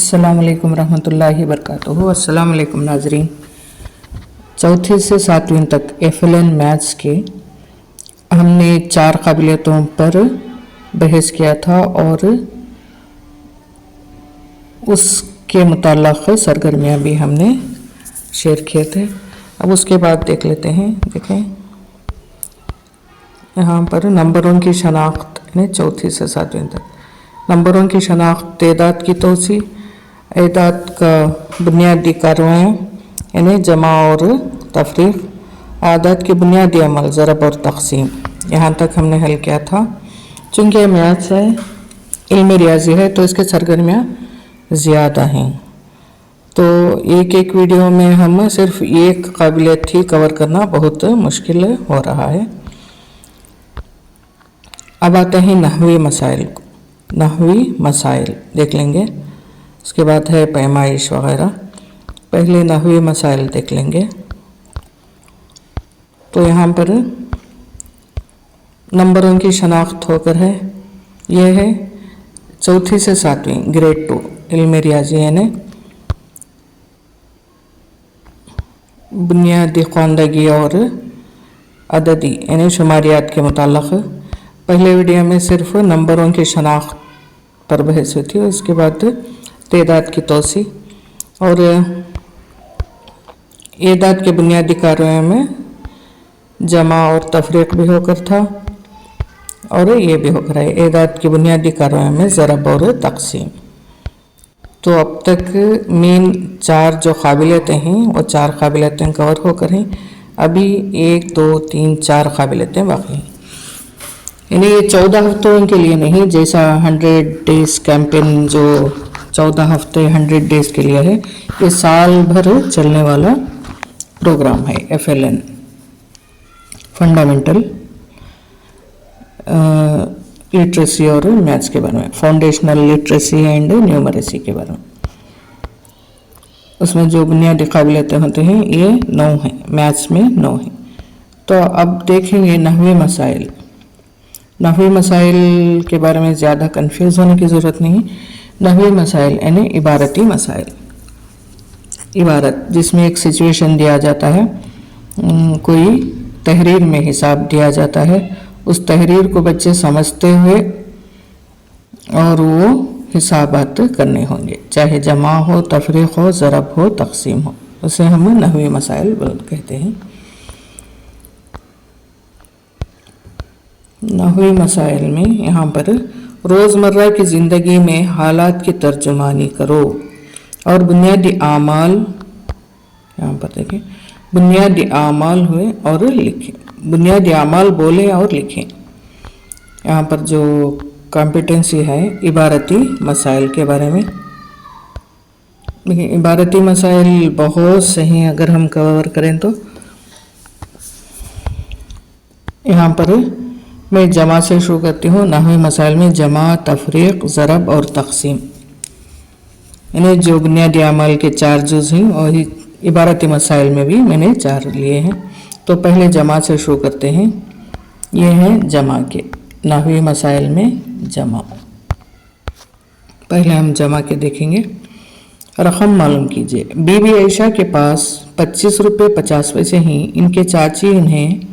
अस्सलामुअलैकुम रहमतुल्लाहि वबरकातुहू। अस्सलामुअलैकुम नाजरीन। चौथी से सातवीं तक FLN मैथ्स के हमने 4 काबिलियतों पर बहस किया था और उसके मुताल्लिक़ सरगर्मियाँ भी हमने शेयर किए थे। अब उसके बाद देख लेते हैं। देखें यहाँ पर नंबरों की शनाख्त यानी चौथी से सातवीं तक नंबरों की शनाख्त, तेदाद की तोसी, एदाद का बुनियादी कार्रवाइयाँ यानी जमा और तफरीक, आदाद के बुनियादी अमल ज़रब और तक़सीम, यहाँ तक हमने हल किया था। चूँकि मैथ्स है, इल्म रियाजी है, तो इसके सरगर्मियाँ ज़्यादा हैं, तो एक एक वीडियो में हम सिर्फ एक काबिलियत ही कवर करना बहुत मुश्किल हो रहा है। अब आते हैं नहवी मसाइल को। नहवी मसाइल देख लेंगे, उसके बाद है पैमाइश वगैरह। पहले नहवी मसाइल देख लेंगे। तो यहाँ पर नंबरों की शनाख्त होकर है, यह है चौथी से सातवीं ग्रेड 2 इल्म रियाजी यानी बुनियादी ख़वानदगी और अददी यानी शुमारियात के मुताल्लिक़। पहले वीडियो में सिर्फ नंबरों की शनाख्त पर बहस हुई थी, उसके बाद तेदाद की तोसी और एदाद के बुनियादी कार्यों में जमा और तफरीक भी होकर था और ये भी होकर है एदाद के बुनियादी कार्यों में ज़रब और तक़सीम। तो अब तक मेन 4 जो काबिलियतें हैं वो 4 काबिलियतें कवर होकर हैं। अभी 1 2 3 4 काबिलियतें बाकी हैं। यानी ये 14 हफ्तों के लिए नहीं, जैसा 100 डेज़ कैंपेन जो 14 हफ्ते 100 डेज़ के लिए है, ये साल भर चलने वाला प्रोग्राम है। FLN फंडामेंटल लिटरेसी और मैथ्स के बारे में, फाउंडेशनल लिटरेसी एंड न्यूमरेसी के बारे में। उसमें जो बुनियादी काबिलियतें होती हैं ये 9 हैं, मैथ्स में 9 हैं। तो अब देखेंगे नहवी मसाइल। नहवी मसाइल के बारे में ज़्यादा कंफ्यूज होने की ज़रूरत नहीं। नहवी मसाइल यानी इबारती मसाइल, इबारत जिसमें एक सिचुएशन दिया जाता है, कोई तहरीर में हिसाब दिया जाता है, उस तहरीर को बच्चे समझते हुए और वो हिसाबात करने होंगे, चाहे जमा हो, तफरीक हो, ज़रब हो, तक़सीम हो, उसे हम नहवी मसाइल कहते हैं। नहवी मसाइल में यहाँ पर रोज़मर्रा की ज़िंदगी में हालात की तर्जुमानी करो और बुनियादी आमाल, यहाँ पर देखें बुनियादी आमाल हुए और लिखें, बुनियादी आमाल बोले और लिखें। यहाँ पर जो कॉम्पिटेंसी है इबारती मसाइल के बारे में। देखिए इबारती मसाइल बहुत से हैं, अगर हम कवर करें तो यहाँ पर मैं जमा से शुरू करती हूँ। नहवी मसाइल में जमा, तफरीक, ज़रब और तक़सीम यानी जो बुनियादी अमाल के 4 जुज़ हैं और इबारती मसाइल में भी मैंने 4 लिए हैं। तो पहले जमा से शुरू करते हैं। ये हैं जमा के नहवी मसाइल में जमा। पहले हम जमा के देखेंगे। रकम मालूम कीजिए। बीबी आयशा के पास 25 रुपये 50 पैसे हैं। इनके चाची इन्हें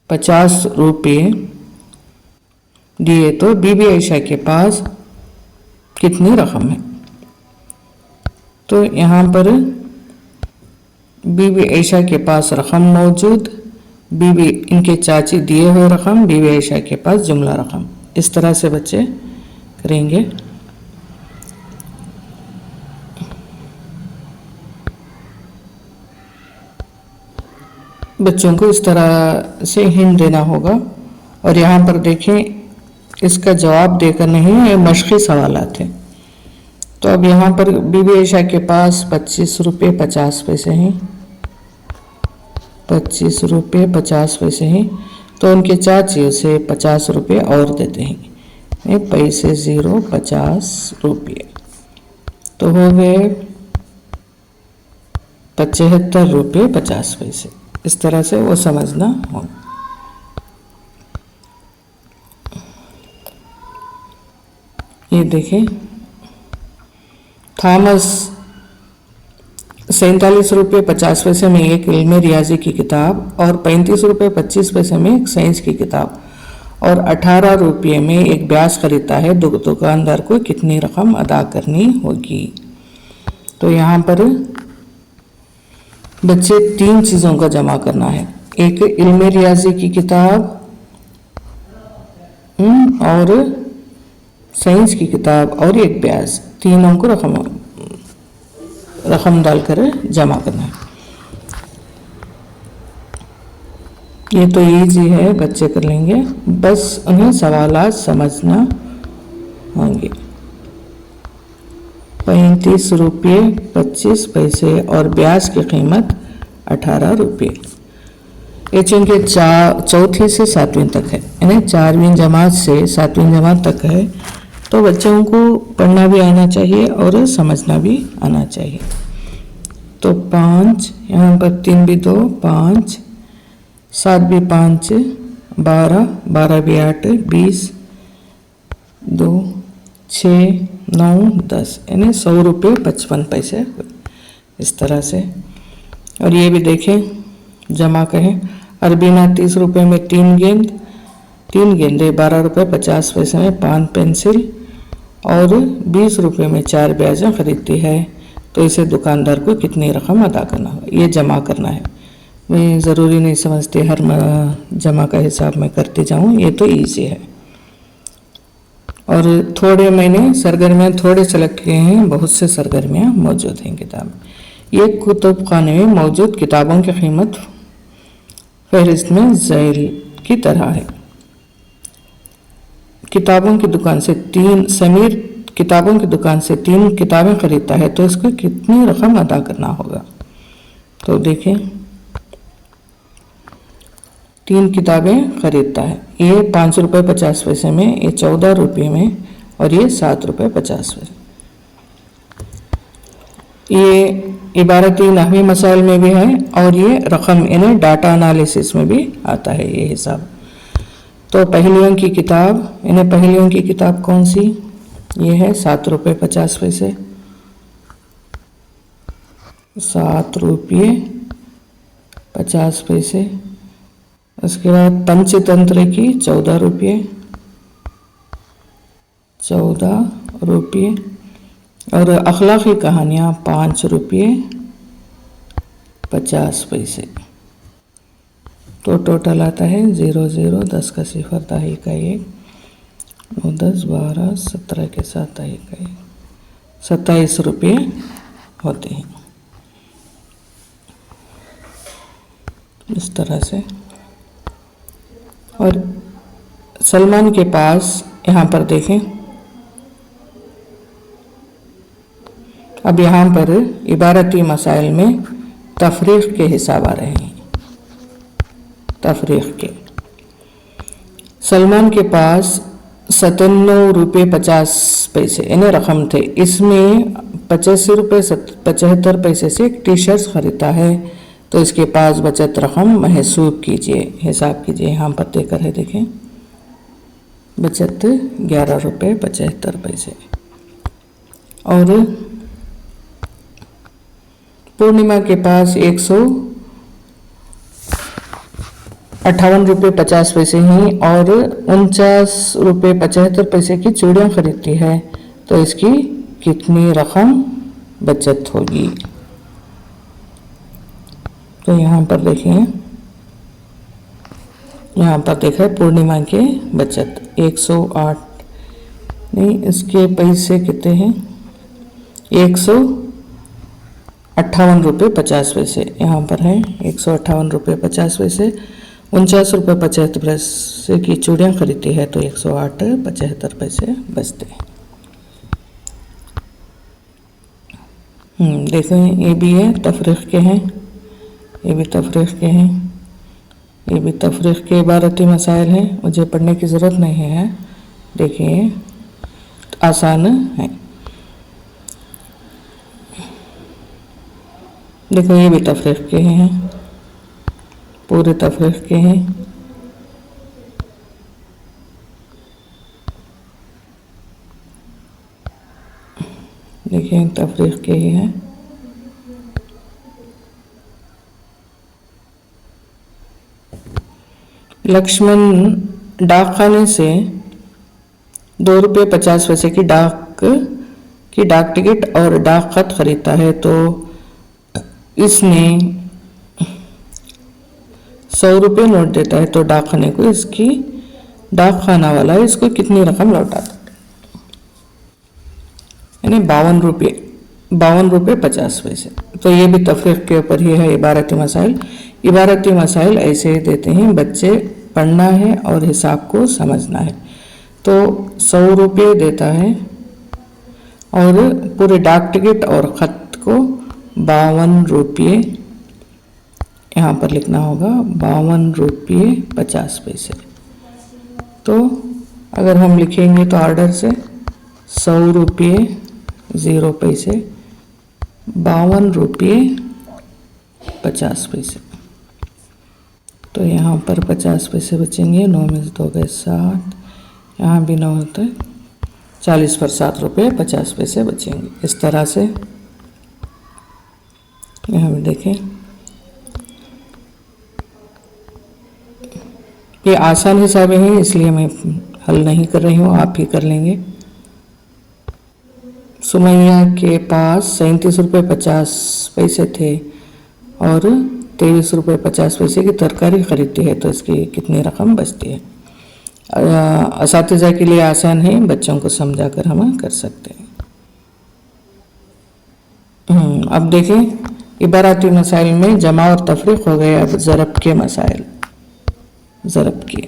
50 रुपये दिए, तो बीबी आयशा के पास कितनी रकम है। तो यहाँ पर बीबी आयशा के पास रकम मौजूद, बीबी इनके चाची दिए हुए रकम, बीबी आयशा के पास जुमला रकम। इस तरह से बच्चे करेंगे। बच्चों को इस तरह से हिंट देना होगा। और यहाँ पर देखें इसका जवाब देकर नहीं, ये मशक़ी सवालात हैं। तो अब यहाँ पर बीबी आयशा के पास 25 रुपये 50 पैसे हैं, 25 रुपये 50 पैसे हैं, तो उनके चाची उसे 50 रुपये और देते हैं। पैसे 0 50 रुपये, तो हो गए 75 रुपये 50 पैसे। इस तरह से वो समझना होगा। ये देखें थॉमस 47 रुपये 50 पैसे में एक इल्म रियाजी की किताब और 35 रुपये 25 पैसे में एक साइंस की किताब और 18 रुपये में एक ब्याज खरीदता है, दुकानदार को कितनी रकम अदा करनी होगी। तो यहाँ पर बच्चे 3 चीज़ों का जमा करना है, एक इल्म रियाजी की किताब और साइंस की किताब और एक ब्याज, तीनों को रकम डालकर जमा करना है। ये तो ईजी है, बच्चे कर लेंगे, बस उन्हें सवालात समझना होंगे। 35 रुपये 25 पैसे और ब्याज की कीमत 18 रुपये। ये चूँकि चौथी से 7वीं तक है, यानी 4वीं जमात से 7वीं जमात तक है, तो बच्चों को पढ़ना भी आना चाहिए और समझना भी आना चाहिए। तो 5, यहाँ पर 3 भी 2, 5, 7 भी 5, 12, 12 भी 8, 20, 2, 6, 9, 10, यानी 100 रुपये 55 पैसे इस तरह से। और ये भी देखें, जमा करें। अरबीना 30 रुपये में 3 गेंदे 12 रुपये 50 पैसे में 5 पेंसिल और 20 रुपये में 4 ब्याजें खरीदती है, तो इसे दुकानदार को कितनी रकम अदा करना होगा, ये जमा करना है। मैं ज़रूरी नहीं समझती हर जमा का हिसाब मैं करती जाऊँ, ये तो ईजी है। और थोड़े मैंने सरगर्मियाँ थोड़े सेलेक्ट किए हैं, बहुत से सरगर्मियाँ मौजूद हैं किताब में। ये कुतुब खाने में मौजूद किताबों की कीमत फहरिस्त में ज़ैल की तरह है। समीर किताबों की दुकान से 3 किताबें खरीदता है, तो इसको कितनी रकम अदा करना होगा। तो देखें, 3 किताबें खरीदता है, ये 5 रुपये 50 पैसे में, ये 14 रुपये में और ये 7 रुपये 50 पैसे। ये इबारती नहवी मसाइल में भी है और ये रकम यानी डाटा एनालिसिस में भी आता है ये हिसाब। तो पहेलियों की किताब, यानी पहेलियों की किताब कौन सी, ये है 7 रुपये 50 पैसे, 7 रुपये 50 पैसे। उसके बाद पंचतंत्र की 14 रुपये 14 रुपये और अखलाकी कहानियाँ 5 रुपये 50 पैसे। तो टोटल आता है 0 0 10 का 0 दाही का 1 9 10 12 17 के साथ दाही का 1 27 रुपये होते हैं इस तरह से। और सलमान के पास यहाँ पर देखें, अब यहाँ पर इबारती मसाइल में तफरीक के हिसाब आ रहे हैं। तफरीक के सलमान के पास 97 रुपये 50 पैसे यानी रकम थे, इसमें 85 रुपये 75 पैसे से एक टी शर्ट खरीदता है, तो इसके पास बचत रकम महसूब कीजिए, हिसाब कीजिए। यहाँ पर देकर है, देखें, बचत 11 रुपये 75 पैसे। और पूर्णिमा के पास 158 रुपये 50 पैसे हैं और 49 रुपये 75 पैसे की चूड़ियाँ खरीदती है, तो इसकी कितनी रकम बचत होगी। तो यहाँ पर देखें, यहाँ पर देखा पूर्णिमा के बचत 108 नहीं, इसके पैसे कितने हैं, 158 रुपये 50 पैसे। यहाँ पर है 158 रुपये 50 पैसे, 49 रुपये 75 पैसे की चूड़ियाँ खरीदती है, तो 108 75 पैसे बचते हैं। देखें, ये भी है तफरीक के हैं, ये भी तफरीक के हैं, ये भी तफरीक के इबारती मसाइल हैं, मुझे पढ़ने की ज़रूरत नहीं है। देखिए, आसान है। देखो, ये भी तफरीक के हैं, पूरे तफरीक के हैं। देखिए तफरीक के ही हैं। लक्ष्मण डाकखाने से 2 रुपये 50 पैसे की डाक टिकट और डाक खत खरीदता है, तो इसने 100 रुपये नोट देता है, तो डाकखाने को डाकखाना वाला इसको कितनी रकम लौटाता है? यानी 52 रुपये 50 पैसे। तो ये भी तफरीक के ऊपर ही है इबारती मसाइल। इबारती मसाइल ऐसे ही देते हैं, बच्चे पढ़ना है और हिसाब को समझना है। तो 100 रुपये देता है और पूरे डाक टिकट और ख़त को 52 रुपये यहाँ पर लिखना होगा, 52 रुपये 50 पैसे। तो अगर हम लिखेंगे तो ऑर्डर से 100 रुपये 0 पैसे, 52 रुपये 50 पैसे। तो यहाँ पर 50 पैसे बचेंगे, 9 में से 2 गए 7, यहाँ भी 9 होता है 40 पर 7 रुपये 50 पैसे बचेंगे। इस तरह से यहाँ भी देखें, ये आसान हिसाबें हैं इसलिए मैं हल नहीं कर रही हूँ, आप ही कर लेंगे। सुमैया के पास 37 रुपये 50 पैसे थे और 23 रुपये 50 पैसे की तरकारी खरीदती है, तो इसकी कितनी रकम बचती है? असातिज़ा के लिए आसान है, बच्चों को समझा कर हम कर सकते हैं। अब देखें इबाराती मसाइल में जमा और तफरीक हो गए। अब ज़रब के मसाइल। ज़रब के,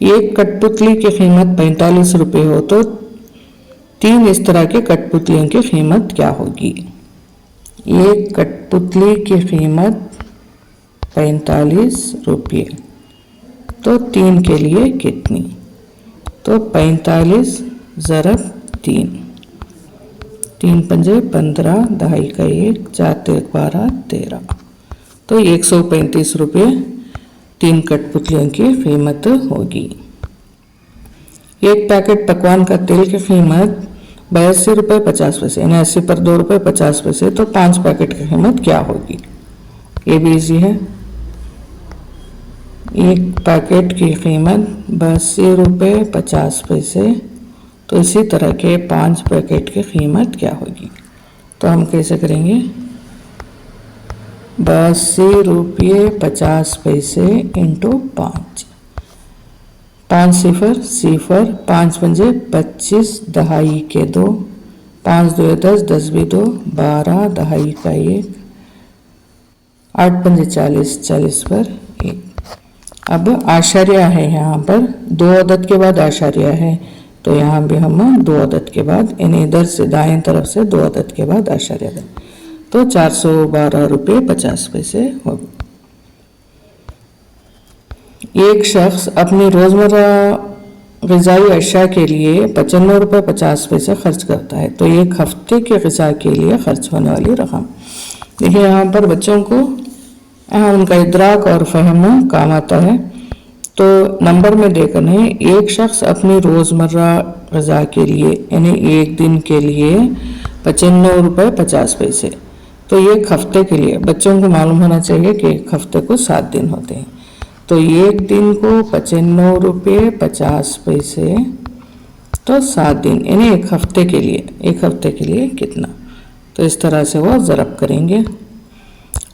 एक कठपुतली की कीमत 45 रुपये हो तो 3 इस तरह के कठपुतलियों की कीमत क्या होगी? एक कठपुतली की कीमत 45 रुपये, तो 3 के लिए कितनी? तो 45 ज़रब 3, 3 पंजे 15, दहाई का 1, 4 तेरह 12, 13, तो 135 रुपये 3 कठपुतलियों की कीमत होगी। एक पैकेट पकवान का तेल की कीमत 82 रुपये 50 पैसे, यानी 80 पर 2 रुपये 50 पैसे, तो 5 पैकेट की कीमत क्या होगी? ये भी इजी है। एक पैकेट की कीमत 82 रुपये 50 पैसे, तो इसी तरह के 5 पैकेट की कीमत क्या होगी? तो हम कैसे करेंगे? 82 रुपये 50 पैसे इंटू 5, 5 सिफर सिफर, 5 पंजे 25, दहाई के 2, 5 2 10, 10 भी 2, 12, दहाई का 1, 8 पंजे 40, 40 पर 1। अब आशार्य है, यहाँ पर 2 अदद के बाद आशार्य है, तो यहाँ भी हम 2 अदद के बाद, यानी इधर से दाएं तरफ से 2 अदद के बाद आशार्य दें, तो 412 रुपये 50 पैसे होगी। एक शख्स अपनी रोज़मर्रा ग़िज़ाई अशिया के लिए 95 रुपये 50 पैसे खर्च करता है, तो एक हफ्ते के ग़िज़ा के लिए खर्च होने वाली रकम। देखिए यहाँ पर बच्चों को उनका इदराक और फहम काम आता है, तो नंबर में देकर है, एक शख्स अपनी रोज़मर्रा ग़िज़ा के लिए यानी एक दिन के लिए 95 रुपये 50 पैसे, तो एक हफ्ते के लिए बच्चों को मालूम होना चाहिए कि एक हफ्ते को 7 दिन होते हैं, तो एक दिन को 95 रुपये 50 पैसे, तो 7 दिन यानी एक हफ्ते के लिए कितना? तो इस तरह से वो ज़रब करेंगे।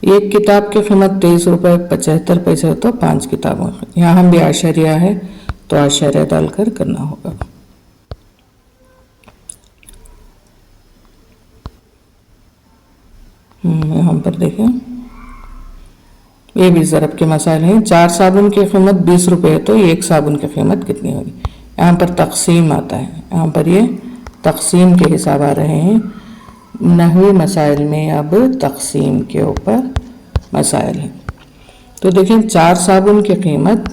एक किताब की कीमत 23 रुपये 75 पैसे हो तो 5 किताबों, यहाँ हम भी आशार्य है तो आशार्य डालकर करना होगा। यहाँ पर देखें, ये भी ज़रब के मसाइल हैं। 4 साबुन की कीमत 20 रुपये है तो 1 साबुन की कीमत कितनी होगी? यहाँ पर तकसीम आता है, यहाँ पर ये तकसीम के हिसाब आ रहे हैं। नहवी मसाइल में अब तकसीम के ऊपर मसाइल हैं। तो देखें 4 साबुन की कीमत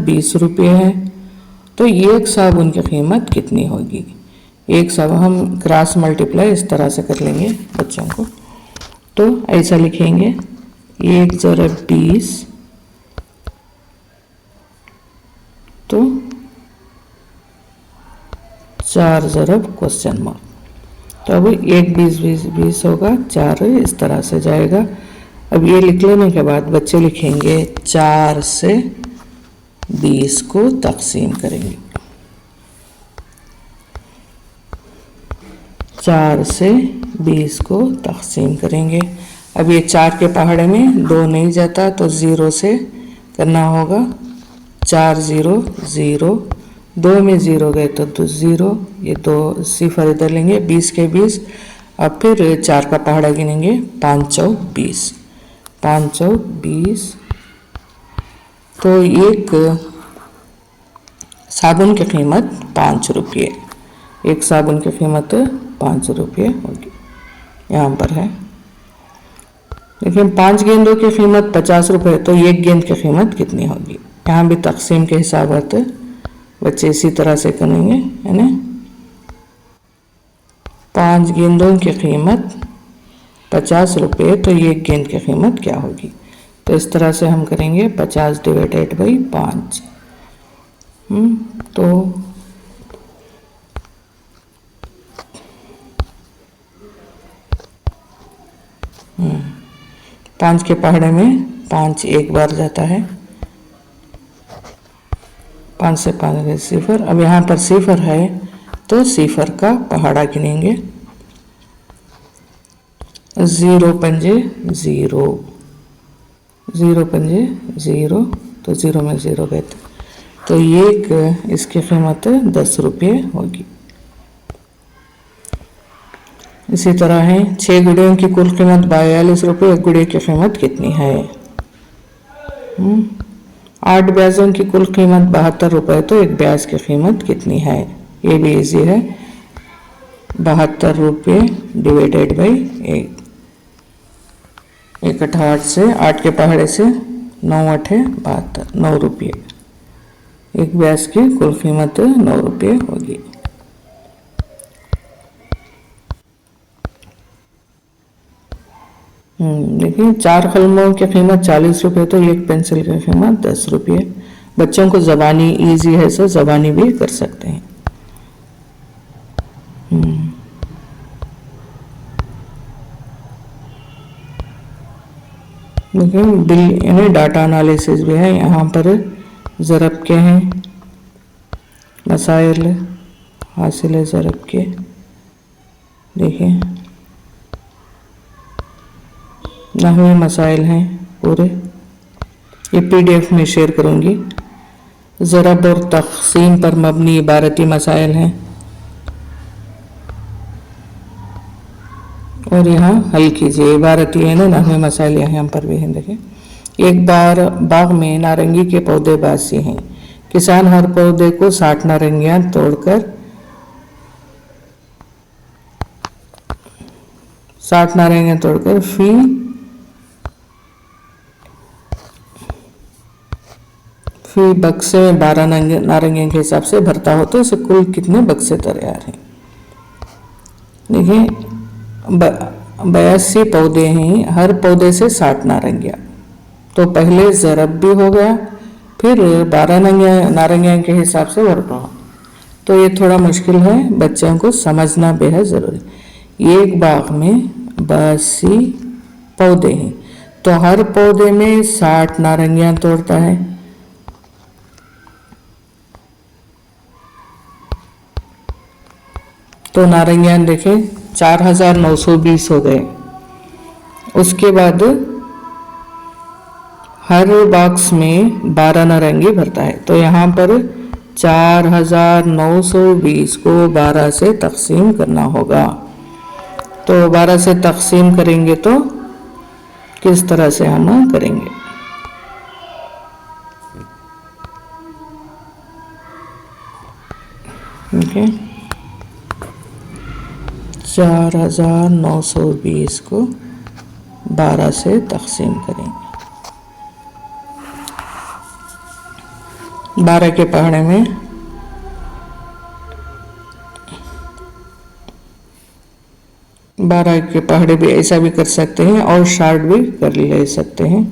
20 रुपये है, तो 1 साबुन की कीमत कितनी होगी? 1 साबुन हम क्रॉस मल्टीप्लाई इस तरह से कर लेंगे बच्चों को, तो ऐसा लिखेंगे 1 ज़रब 20, तो 4 ज़रब क्वेश्चन मार्क। तो अब 1 20 20 20 होगा, 4 इस तरह से जाएगा। अब ये लिख लेने के बाद बच्चे लिखेंगे 4 से 20 को तकसीम करेंगे। 4 से 20 को तकसीम करेंगे। अब ये 4 के पहाड़े में 2 नहीं जाता तो 0 से करना होगा। 4 0 0, 2 में 0 गए तो 0, ये 2 सिफर इधर लेंगे, 20 के 20। अब फिर 4 का पहाड़ा गिनेंगे, 5 चौक 20, 5 चौक 20। तो एक साबुन की कीमत 5 रुपये, एक साबुन की कीमत 5 रुपये होगी, यहाँ पर है। लेकिन 5 गेंदों की कीमत 50 रुपये, तो एक गेंद की कीमत कितनी होगी? यहाँ भी तकसीम के हिसाब होते बच्चे इसी तरह से करेंगे, है ना। 5 गेंदों की कीमत 50 रुपये, तो एक गेंद की कीमत क्या होगी? तो इस तरह से हम करेंगे 50 डिवाइडेड बाई 5। तो 5 के पहाड़े में 5 एक बार जाता है, 5 से 5 गए सिफर। अब यहाँ पर सिफर है तो सिफर का पहाड़ा गिनेंगे, 0 पंजे 0, 0 पंजे 0, तो 0 में 0 गए थे, तो एक इसकी कीमत 10 रुपये होगी। इसी तरह है 6 गुड़ियों की कुल कीमत 42 रुपये, एक गुड़िया की कीमत कितनी है? 8 ब्याजों की कुल कीमत 72 रुपये, तो एक ब्याज की कीमत कितनी है? ये भी इजी है, 72 रुपये डिवाइडेड बाई 1। 1 8 8 से 8 के पहाड़े से 9 8 72, 9 रुपये। एक ब्याज की कुल कीमत 9 रुपये होगी। देखिए 4 कलमों की कीमत 40 रुपये, तो एक पेंसिल की कीमत 10 रुपये। बच्चों को ज़बानी इजी है, सो ज़बानी भी कर सकते हैं। देखिए बिल यानी डाटा एनालिसिस भी है, यहाँ पर ज़रब के हैं, मसाइल हासिल ज़रब के। देखिए नहवी मसाइल हैं पूरे, ये PDF में शेयर करूँगी। ज़रब और तक़सीम पर मबनी इबारती मसाइल हैं, और यहाँ हल कीजिए। इबारती है ना, नहवी मसाइल यहाँ पर भी हैं। देखिए एक बार बाग में नारंगी के पौधे बासी हैं। किसान हर पौधे को 60 नारंगियाँ तोड़कर 60 नारंगियाँ तोड़कर फी बक्से में 12 नारंगियों के हिसाब से भरता हो, तो इसे कुल कितने बक्से तैयार हैं? देखिए 82 पौधे हैं, हर पौधे से 60 नारंगियाँ, तो पहले ज़रब भी हो गया, फिर 12 नारंगियाँ के हिसाब से भरता हो। तो ये थोड़ा मुश्किल है, बच्चों को समझना बेहद ज़रूरी। एक बाग में 82 पौधे हैं, तो हर पौधे में 60 नारंगियाँ तोड़ता है, तो नारंगियाँ देखें 4920 हो गए। उसके बाद हर बॉक्स में 12 नारंगी भरता है, तो यहाँ पर 4920 को 12 से तकसीम करना होगा। तो 12 से तकसीम करेंगे तो किस तरह से हम करेंगे? ओके 4920 को 12 से तकसीम करेंगे। 12 के पहाड़े में 12 के पहाड़े भी ऐसा भी कर सकते हैं और शार्ट भी कर ले सकते हैं।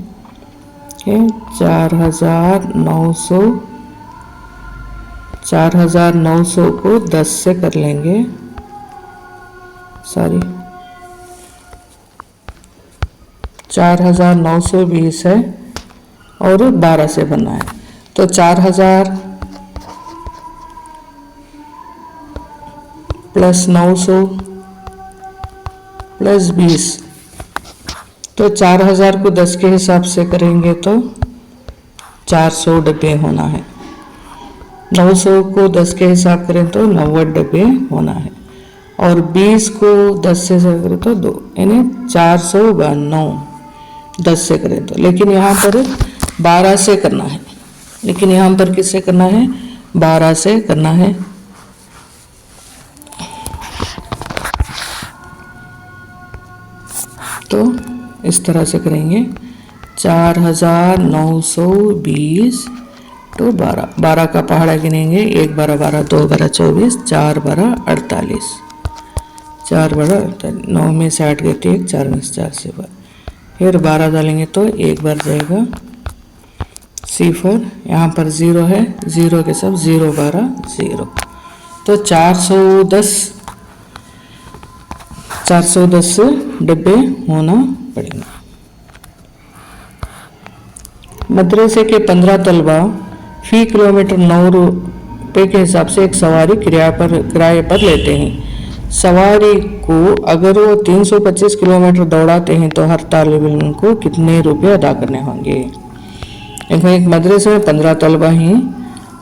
4900 4900 को 10 से कर लेंगे, सॉरी 4920 है और 12 से बना है, तो 4000 प्लस 900 प्लस 20, तो 4000 को 10 के हिसाब से करेंगे तो 400 डब्बे होना है। 900 को 10 के हिसाब करें तो 90 डब्बे होना है, और 20 को 10 से करें तो 2, यानी 400 × 9 10 से करें तो, लेकिन यहाँ पर 12 से करना है, लेकिन यहाँ पर किससे करना है, 12 से करना है। तो इस तरह से करेंगे 4920 तो 12 का पहाड़ा गिनेंगे, 1 12 12, 2 12 24, 4 12 48, 4 12 48, 9 में से 8 गए 1, 4 में से 4 से बार, फिर 12 डालेंगे तो 1 बार जाएगा C4, यहाँ पर 0 है, 0 के सब 0 12 0, तो 410 डब्बे होना पड़ेंगे। मदरसे के 15 तलबा फी किलोमीटर 9 रुपये के हिसाब से एक सवारी किराए पर लेते हैं। सवारी को अगर वो 325 किलोमीटर दौड़ाते हैं तो हर तालिब इल्म को कितने रुपये अदा करने होंगे। एक मदरसे में 15 तलबा हैं,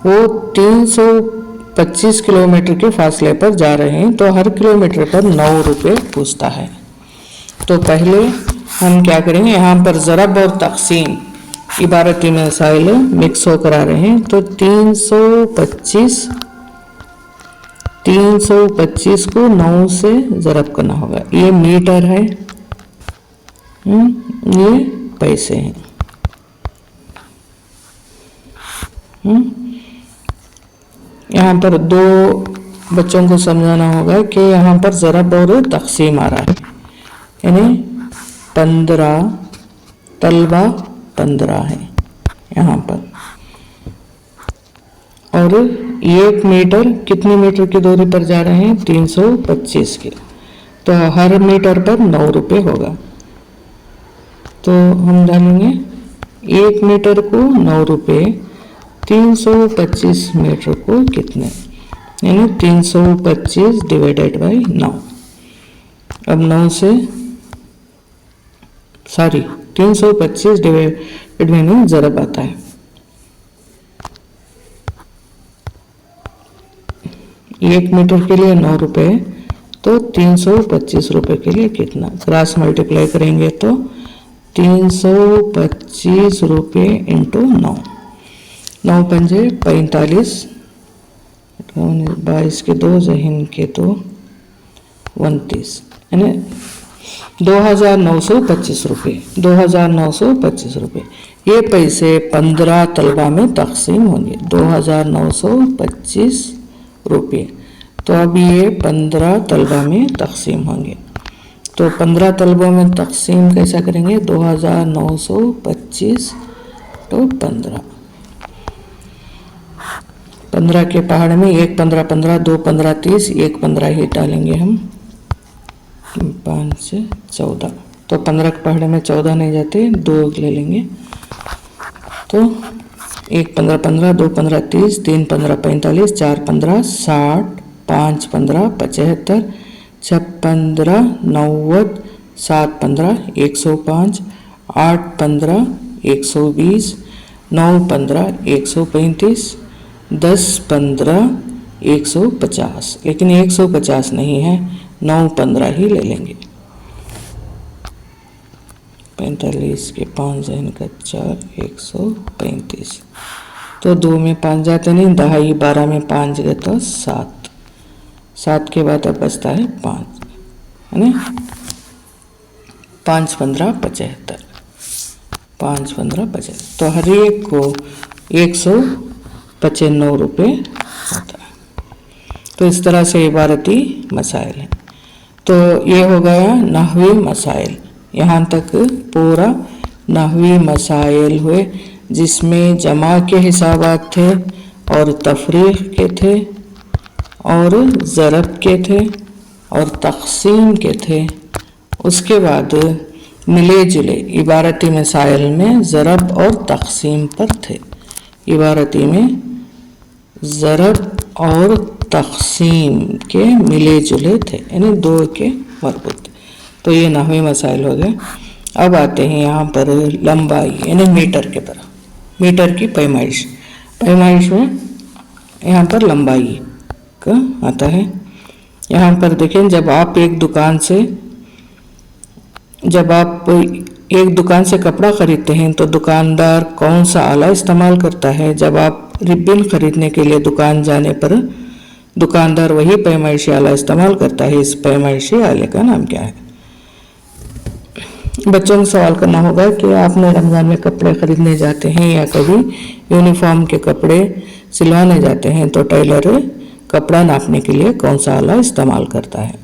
वो 325 किलोमीटर के फासले पर जा रहे हैं, तो हर किलोमीटर पर 9 रुपये पूछता है। तो पहले हम क्या करेंगे, यहाँ पर ज़रब और तक़सीम इबारती मसाइल मिक्स होकर आ रहे हैं, तो 325 को 9 से ज़रब करना होगा। ये मीटर है, ये पैसे हैं। यहाँ पर 2 बच्चों को समझाना होगा कि यहाँ पर ज़रब और तक़सीम आ रहा है, यानी 15 तलबा 15 है यहाँ पर, और 1 मीटर कितने मीटर की दूरी पर जा रहे हैं, 325 के, तो हर मीटर पर 9 रुपये होगा। तो हम डालेंगे 1 मीटर को 9 रुपये, 325 मीटर को कितने, यानी 325 डिवाइडेड बाई 9। अब 9 से 325 डिवाइडेड बाई 9 ज़रब आता है। 1 मीटर के लिए 9 रुपये, तो 325 रुपये के लिए कितना, क्रॉस मल्टीप्लाई करेंगे तो 325 रुपये इंटू 9, 9 पंजे 45, 22 के 2 जहीन के 2 29, यानी 2925 रुपये, 2925 रुपये। ये पैसे 15 तलबा में तकसीम होंगे, 2925 रुपये। तो अब ये 15 तलबा में तकसीम होंगे, तो 15 तलबों में तकसीम कैसा करेंगे, 2925 तो 15 के पहाड़ में 1 15 15, 2 15 30, 1 15 ही डालेंगे हम, 5 से 14, तो 15 के पहाड़ में 14 नहीं जाते, 2 ले लेंगे, तो 1 15 15, 2 15 30, 3 15 45, 4 15 60, 5 15 75, 6 15 90, 7 15 105, 8 15 120, 9 15 135, 10 15 150, लेकिन 150 नहीं है, 9 15 ही ले लेंगे। 45 के 5 इनका 4 135, तो 2 में 5 जाते नहीं, 10 12 में 5 गए तो 7, 7 के बाद अब बचता है 5, है ना, 5 15 75, 5 15 75, तो हर एक को 195 रुपये होता है। तो इस तरह से इबारती मसाइल हैं। तो ये हो गया नहवी मसाइल, यहाँ तक पूरा नहवी मसाइल हुए, जिसमें जमा के हिसाबात थे और तफरीक के थे और ज़रब के थे और तक़सीम के थे। उसके बाद मिले जुले इबारती मसाइल में ज़रब और तक़सीम पर थे। इबारती में ज़रब और तक़सीम के मिले जुले थे, यानी दो के मरबूत थे। तो ये नहवी मसाइल हो गए। अब आते हैं यहाँ पर लंबाई यानी मीटर के तरफ। मीटर की पैमाइश में यहाँ पर लंबाई का आता है। यहाँ पर देखें, जब आप एक दुकान से कपड़ा खरीदते हैं तो दुकानदार कौन सा आला इस्तेमाल करता है? जब आप रिबन खरीदने के लिए दुकान जाने पर दुकानदार वही पैमाइशी आला इस्तेमाल करता है। इस पैमाइशी आले का नाम क्या है? बच्चों को सवाल करना होगा कि आपने रमज़ान में कपड़े खरीदने जाते हैं या कभी यूनिफॉर्म के कपड़े सिलवाने जाते हैं तो टेलर कपड़ा नापने के लिए कौन सा आला इस्तेमाल करता है?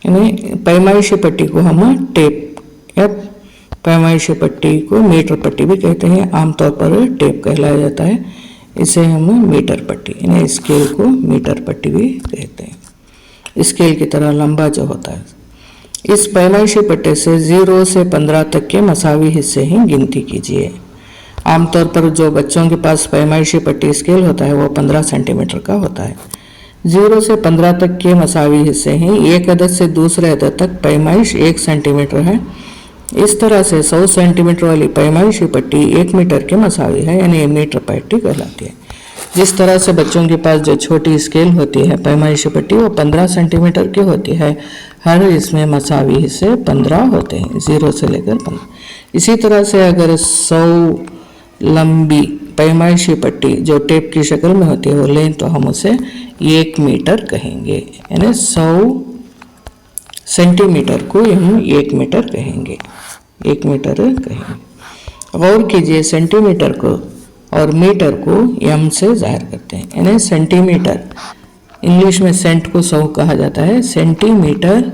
यानी पैमाइशी पट्टी को हम टेप या पैमाइशी पट्टी को मीटर पट्टी भी कहते हैं। आमतौर पर टेप कहलाया जाता है। इसे हम मीटर पट्टी यानी स्केल को मीटर पट्टी भी कहते हैं। स्केल की तरह लंबा जो होता है। इस पैमाइशी पट्टे से 0 से 15 तक के मसावी हिस्से ही गिनती कीजिए। आमतौर पर जो बच्चों के पास पैमाइशी पट्टी स्केल होता है वो 15 सेंटीमीटर का होता है। 0 से 15 तक के मसावी हिस्से हैं। एक अदद से दूसरे अदद तक पैमाइश 1 सेंटीमीटर है। इस तरह से 100 सेंटीमीटर वाली पैमाइशी पट्टी 1 मीटर के मसावी है, यानी मीटर पट्टी कहलाती है। जिस तरह से बच्चों के पास जो छोटी स्केल होती है पैमाइशी पट्टी वो 15 सेंटीमीटर की होती है। हर इसमें मसावी हिस्से 15 होते हैं, 0 से लेकर 15। इसी तरह से अगर 100 लंबी पैमाइशी पट्टी जो टेप की शक्ल में होती है वो लें तो हम उसे 1 मीटर कहेंगे, यानी 100 सेंटीमीटर को हम 1 मीटर कहेंगे। 1 मीटर कहेंगे। गौर कीजिए, सेंटीमीटर को और मीटर को एम से जाहिर करते हैं, यानी सेंटीमीटर इंग्लिश में सेंट को 100 कहा जाता है। सेंटीमीटर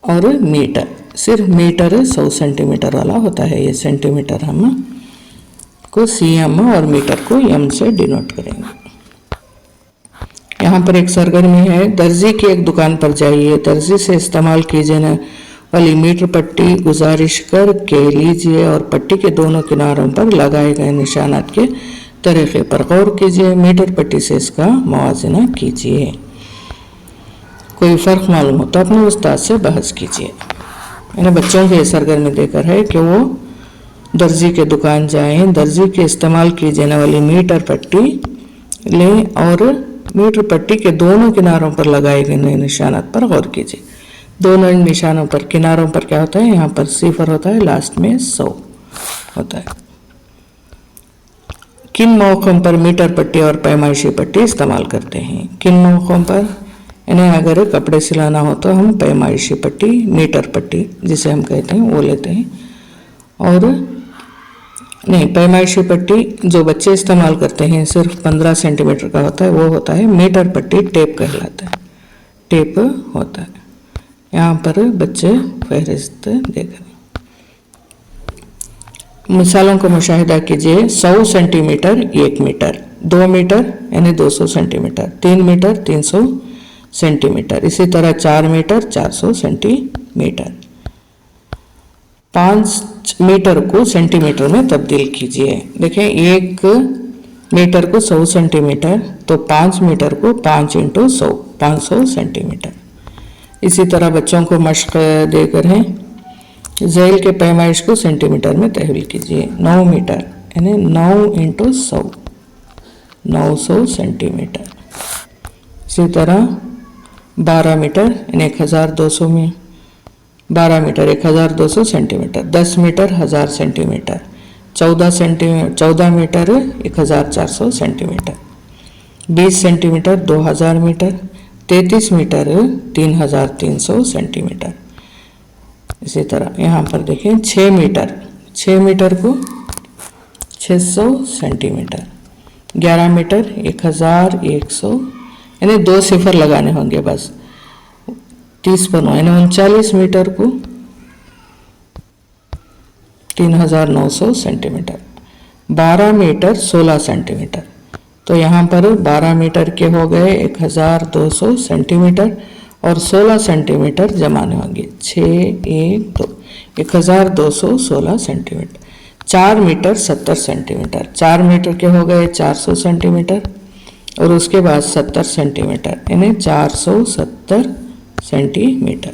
और मीटर, सिर्फ मीटर 100 सेंटीमीटर वाला होता है। ये सेंटीमीटर हम को सीएम और मीटर को एम से डिनोट करेंगे। यहाँ पर एक सरगर्मी है। दर्जी की एक दुकान पर जाइए, दर्जी से इस्तेमाल की जाने वाली मीटर पट्टी गुजारिश कर के लीजिए और पट्टी के दोनों किनारों पर लगाए गए निशानात के तरीके पर गौर कीजिए। मीटर पट्टी से इसका मुआवजा कीजिए। कोई फ़र्क मालूम हो तो अपने उस्ताद से बहस कीजिए। यानी बच्चों के सरगर्मी देकर है कि वो दर्जी के दुकान जाएं, दर्जी के इस्तेमाल की जाने वाली मीटर पट्टी लें और मीटर पट्टी के दोनों किनारों पर लगाए गए निशानात पर गौर कीजिए। दोनों निशानों पर, किनारों पर क्या होता है? यहाँ पर 0 होता है, लास्ट में 100 होता है। किन मौक़ों पर मीटर पट्टी और पैमाइशी पट्टी इस्तेमाल करते हैं? किन मौक़ों पर? यानी अगर कपड़े सिलाना हो तो हम पैमाइशी पट्टी, मीटर पट्टी जिसे हम कहते हैं वो लेते हैं। और नहीं, पैमाइशी पट्टी जो बच्चे इस्तेमाल करते हैं सिर्फ 15 सेंटीमीटर का होता है, वो होता है मीटर पट्टी, टेप कहलाता है। टेप होता है। यहाँ पर बच्चे फहरिस्त देकर मिसालों को मुशाहिदा कीजिए। 100 सेंटीमीटर 1 मीटर, 2 मीटर यानी 200 सेंटीमीटर, 3 मीटर 300 सेंटीमीटर, इसी तरह 4 मीटर 400 सेंटीमीटर। 5 मीटर को सेंटीमीटर में तब्दील कीजिए। देखें, 1 मीटर को 100 सेंटीमीटर तो 5 मीटर को 5 × 100 500 सेंटीमीटर। इसी तरह बच्चों को मश्क देकर है झैल के पैमाइश को सेंटीमीटर में तहवील कीजिए। 9 मीटर यानी 9 × 100 900 सेंटीमीटर। इसी तरह 12 मीटर यानी 1200 में 12 metre 1200 centimetre. 10 metre 1000 centimetre. 14 metre 1400 centimetre. 20 centimetre 2000 metre. 33 metre 3300 centimetre. इसी तरह यहाँ पर देखें 6 मीटर को 600 सेंटीमीटर। 11 मीटर 1100 यानी 2 सिफर लगाने होंगे बस। 30 पर 9 यानी 39 मीटर को 3900 सेंटीमीटर। 12 मीटर 16 सेंटीमीटर, तो यहाँ पर 12 मीटर के हो गए 1200 सेंटीमीटर और 16 सेंटीमीटर जमाने होंगे। 6 1 2 1216 सेंटीमीटर। 4 मीटर 70 सेंटीमीटर, 4 मीटर के हो गए 400 सेंटीमीटर और उसके बाद 70 सेंटीमीटर, यानी 470 सेंटीमीटर।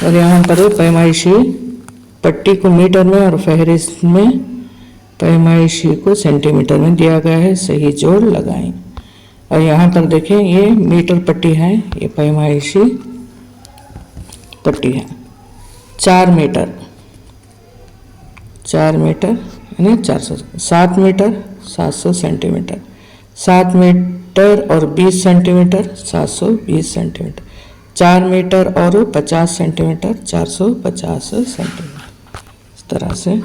और यहाँ पर पैमाइशी पट्टी को मीटर में और फहरिस्त में पैमाइशी को सेंटीमीटर में दिया गया है, सही जोड़ लगाएं। और यहाँ पर देखें ये मीटर पट्टी है, ये पैमाइशी पट्टी है। 4 मीटर यानी 400, 7 मीटर 700 सेंटीमीटर, 7 मीटर और 20 सेंटीमीटर 720 सेंटीमीटर, 4 मीटर और 50 सेंटीमीटर 450 सेंटीमीटर। इस तरह से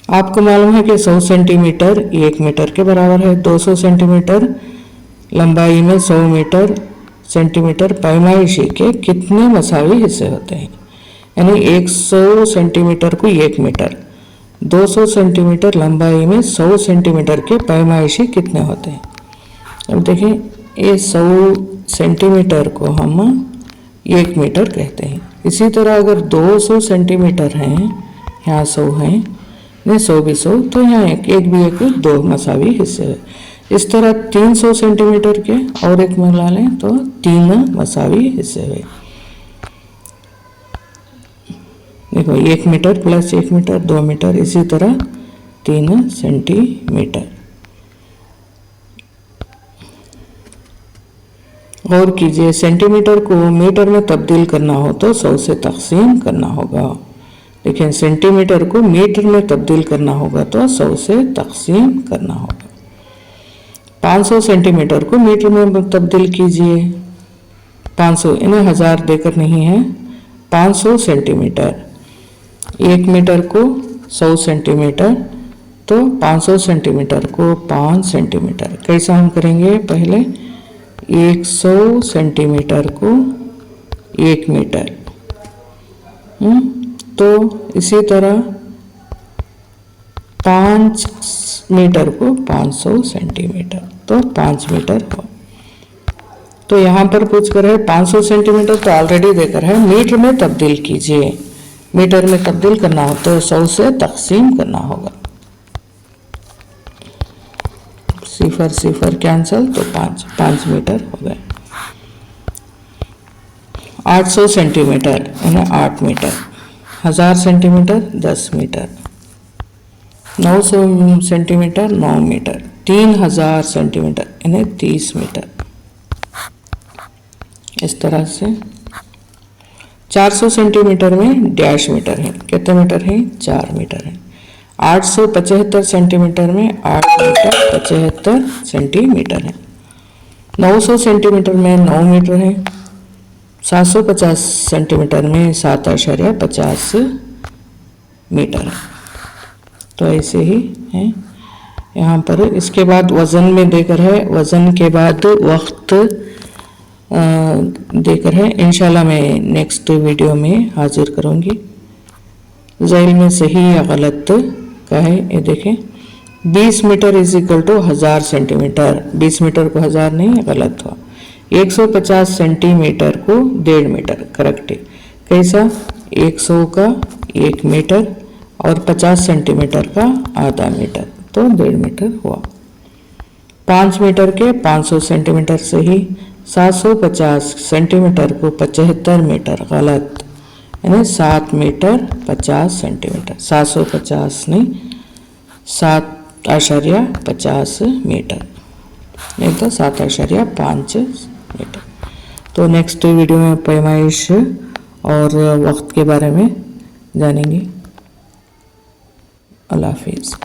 आपको मालूम है कि 100 सेंटीमीटर 1 मीटर के बराबर है। 200 सेंटीमीटर लंबाई में 100 मीटर सेंटीमीटर पैमाइशी के कितने मसावी हिस्से होते हैं? यानी 100 सेंटीमीटर को 1 मीटर, 200 सेंटीमीटर लंबाई में 100 सेंटीमीटर के पैमाइशी कितने होते हैं? अब देखिए ये 100 सेंटीमीटर को हम 1 मीटर कहते हैं। इसी तरह अगर 200 सेंटीमीटर हैं, यहाँ 100 हैं, नहीं 100 भी 100, तो यहाँ एक भी एक 2 मसावी हिस्से है। इस तरह 300 सेंटीमीटर के और एक मिला लें तो 3 मसावी हिस्से हुए। देखो 1 मीटर प्लस 1 मीटर 2 मीटर, इसी तरह 3 सेंटीमीटर। गौर कीजिए, सेंटीमीटर को मीटर में तब्दील करना हो तो 100 से तकसीम करना होगा, लेकिन सेंटीमीटर को मीटर में तब्दील करना होगा तो 100 से तकसीम करना होगा। 500 सेंटीमीटर को मीटर में तब्दील कीजिए। 500 इन्हें 1000 देकर नहीं है, 500 सेंटीमीटर। 1 मीटर को 100 सेंटीमीटर, तो 500 सेंटीमीटर को 5 सेंटीमीटर। कैसा हम करेंगे? पहले 100 सेंटीमीटर को 1 मीटर, तो इसी तरह 5 मीटर को 500 सेंटीमीटर, तो 5 मीटर हो। तो यहाँ पर पूछ कर है 500 सेंटीमीटर तो ऑलरेडी देकर है, मीटर में तब्दील कीजिए। मीटर में तब्दील करना हो तो 100 से तकसीम करना होगा। 0 0 कैंसल, तो 5 मीटर हो गए। 800 सेंटीमीटर यानी 8 metre, 1000 centimetre 10 metre, 900 centimetre 9 metre, 3000 centimetre यानी 30 मीटर। इस तरह से 400 सेंटीमीटर में डैश मीटर है, कितने मीटर है? 4 मीटर है। 875 सेंटीमीटर में 8 मीटर 75 सेंटीमीटर है। 900 सेंटीमीटर में 9 मीटर है। 750 सेंटीमीटर में 7.50 मीटर है। तो ऐसे ही है यहाँ पर। इसके बाद वज़न में देकर है, वज़न के बाद वक्त देकर है। इंशाल्लाह मैं नेक्स्ट वीडियो में हाजिर करूँगी। ज़ैल में सही या गलत का है, ये देखें। 20 metre is equal to 1000 centimetre. 20 metre को 1000 नहीं, गलत हुआ। 150 सेंटीमीटर को 1.5 मीटर, करेक्ट है। कैसा? 100 का 1 मीटर और 50 सेंटीमीटर का आधा मीटर, तो 1.5 मीटर हुआ। 5 मीटर के 500 सेंटीमीटर सही। 750 सेंटीमीटर को 75 मीटर, गलत, यानी 7 मीटर 50 सेंटीमीटर। 750 नहीं, 7.50 मीटर, नहीं तो 7.5 मीटर। तो नेक्स्ट वीडियो में पैमाइश और वक्त के बारे में जानेंगे। अल्लाह हाफिज़।